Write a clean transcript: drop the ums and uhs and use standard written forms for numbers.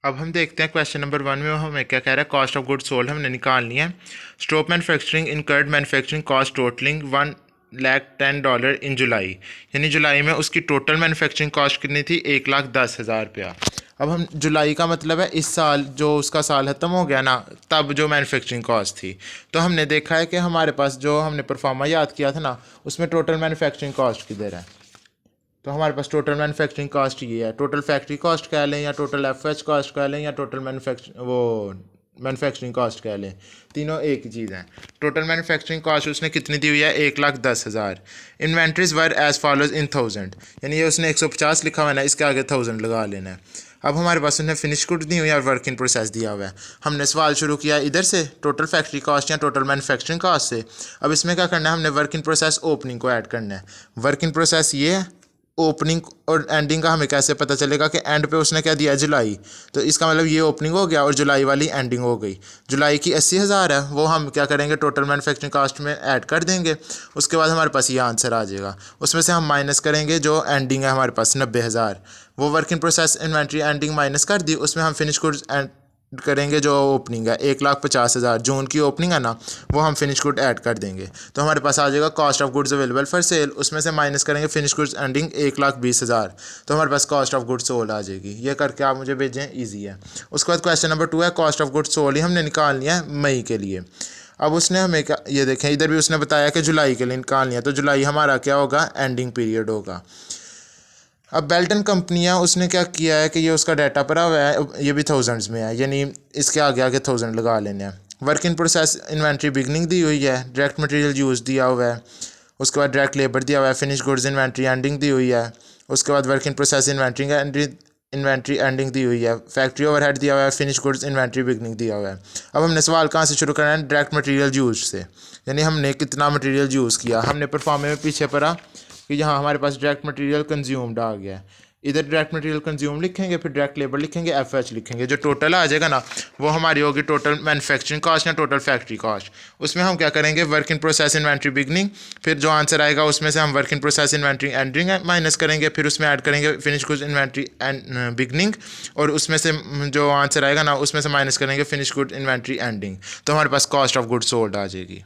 अब हम देखते हैं क्वेश्चन नंबर 1 में हमें क्या कह रहा है। कॉस्ट ऑफ गुड सोल्ड हमने निकालनी है। Stop manufacturing incurred manufacturing cost totalling $110 इन जुलाई, यानी जुलाई में उसकी टोटल मैन्युफैक्चरिंग कॉस्ट कितनी थी, 1,10,000 रुपया। अब हम जुलाई का मतलब है इस साल, जो उसका साल ख़त्म हो गया ना, तब जो मैन्युफैक्चरिंग कॉस्ट थी। तो हमने देखा है कि हमारे पास जो हमने परफॉर्मा याद किया था ना, उसमें टोटल मैन्युफैक्चरिंग कॉस्ट किधर है। तो हमारे पास टोटल मैन्युफैक्चरिंग कॉस्ट ये है। टोटल फैक्ट्री कॉस्ट कह लें, या टोटल एफएच कॉस्ट कह लें, या टोटल मैन्युफैक्चरिंग कॉस्ट कह लें, तीनों एक ही चीज़ है। टोटल मैन्युफैक्चरिंग कॉस्ट उसने कितनी दी हुई है, 1,10,000। Inventories were as follows in 1000, यानी ये उसने 150 लिखा हुआ है ना, इसके आगे 1000 लगा लेना है। अब हमारे पास उसने फिनिश गुड दी हुई है और वर्क इन प्रोसेस दिया हुआ है। हमने सवाल शुरू किया इधर से, टोटल फैक्ट्री कॉस्ट या टोटल मैन्युफैक्चरिंग कॉस्ट से। अब इसमें क्या करना है, हमने वर्क इन प्रोसेस ओपनिंग को ऐड करना है। वर्क इन प्रोसेस ये है, ओपनिंग और एंडिंग का हमें कैसे पता चलेगा कि एंड पे उसने क्या दिया, जुलाई। तो इसका मतलब ये ओपनिंग हो गया और जुलाई वाली एंडिंग हो गई। जुलाई की 80,000 है, वो हम क्या करेंगे, टोटल मैन्युफैक्चरिंग कॉस्ट में ऐड कर देंगे। उसके बाद हमारे पास ये आंसर आ जाएगा। उसमें से हम माइनस करेंगे जो एंडिंग है हमारे पास 90,000, वो work in process inventory ending minus कर दी। उसमें हम फिनिश गुड्स करेंगे, जो ओपनिंग है 1,50,000 जून की ओपनिंग है ना, वो हम फिनिश गुड ऐड कर देंगे। तो हमारे पास आ जाएगा cost of goods available for sale, उसमें से माइनस करेंगे फिनिश गुड्स एंडिंग 1,20,000, तो हमारे पास कॉस्ट ऑफ गुड्स सोल्ड आ जाएगी। ये करके आप मुझे भेजें, ईजी है। उसके बाद क्वेश्चन नंबर 2 है, कॉस्ट ऑफ गुड्स सोल्ड ही हमने निकालनी है मई के लिए। अब उसने हमें क्या, ये देखें इधर भी उसने बताया कि जुलाई के लिए निकालनी है, तो जुलाई हमारा क्या होगा, एंडिंग पीरियड होगा। अब बेल्टन कंपनियां, उसने क्या किया है कि ये उसका डाटा पड़ा हुआ है, ये भी थाउजेंड्स में है, यानी इसके आगे आगे 1000 लगा लेने हैं। Work in process inventory beginning दी हुई है, डायरेक्ट मटेरियल यूज़ दिया हुआ है, उसके बाद डायरेक्ट लेबर दिया हुआ है, फिनिश गुड्स इन्वेंट्री एंडिंग दी हुई है, उसके बाद work in process inventory ending दी हुई है, फैक्ट्री ओवरहेड दिया हुआ है, फिनिश गुड्स इन्वेंट्री बिगनिंग दिया हुआ है। अब हमने सवाल कहाँ से शुरू करना है, डायरेक्ट मटेरियल यूज से, यानी हमने कितना मटेरियल यूज़ किया। हमने परफॉर्मे में पीछे पढ़ा कि यहाँ हमारे पास डायरेक्ट मटेरियल कंज्यूम्ड आ गया है। इधर डायरेक्ट मटेरियल कंज्यूम लिखेंगे, फिर डायरेक्ट लेबर लिखेंगे, एफएच लिखेंगे, जो टोटल आ जाएगा ना, वो हमारी होगी टोटल मैन्युफैक्चरिंग कॉस्ट या टोटल फैक्ट्री कॉस्ट। उसमें हम क्या करेंगे, work in process inventory beginning, फिर जो आंसर आएगा उसमें से हम work in process inventory ending minus करेंगे, फिर उसमें ऐड करेंगे finish goods inventory and beginning, और उसमें से जो आंसर आएगा ना, उसमें से माइनस करेंगे फिनिश गुड इन्वेंट्री एंडिंग, तो हमारे पास कॉस्ट ऑफ गुड सोल्ड आ जाएगी।